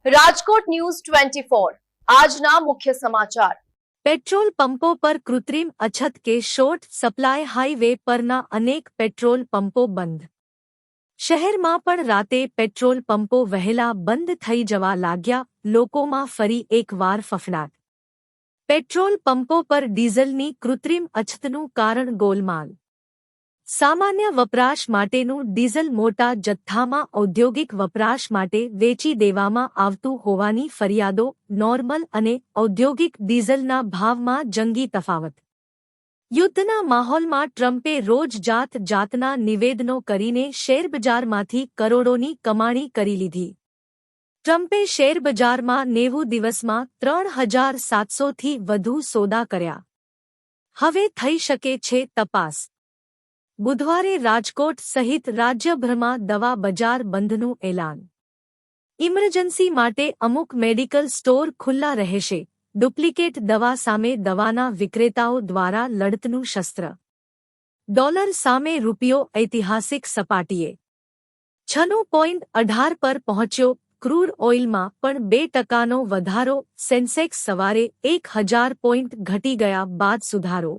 Rajkot news 24 આજના મુખ્ય સમાચાર। પેટ્રોલ પંપો પર કૃત્રિમ અછત કે શોર્ટ સપ્લાય હાઈવે પરના અનેક પેટ્રોલ પંપો બંધ। શહેરમાં પણ રાતે પેટ્રોલ પંપો વહેલા બંધ થઈ જવા લાગ્યા। લોકોમાં ફરી એકવાર ફફડાટ। પેટ્રોલ પંપો પર ડીઝલની કૃત્રિમ અછતનું કારણ ગોલમાલ। સામાન્ય વપરાશ માટેનું ડીઝલ મોટા જથ્થામાં ઔદ્યોગિક વપરાશ માટે વેચી દેવામાં આવતું હોવાની ફરિયાદો। નોર્મલ અને ઔદ્યોગિક ડીઝલના ભાવમાં જંગી તફાવત। યુદ્ધના માહોલમાં ટ્રમ્પે રોજ જાતના નિવેદનો કરીને શેરબજારમાંથી કરોડોની કમાણી કરી લીધી। ટ્રમ્પે શેરબજારમાં 90 દિવસમાં 3700થી વધુ સોદા કર્યા। હવે થઈ શકે છે તપાસ। બુધવારે રાજકોટ સહિત રાજ્યભરમાં દવા બજાર બંધનું એલાન। ઇમરજન્સી માટે અમુક મેડિકલ સ્ટોર ખુલ્લા રહેશે। ડુપ્લિકેટ દવા સામે દવાના વિક્રેતાઓ દ્વારા લડતનું શસ્ત્ર। ડોલર સામે રૂપિયો ઐતિહાસિક સપાટીએ 6.18 પર પહોંચ્યો। ક્રૂડ ઓઇલમાં પણ 2% વધારો। સેન્સેક્સ સવારે 1000 પોઈન્ટ ઘટી ગયા બાદ સુધારો।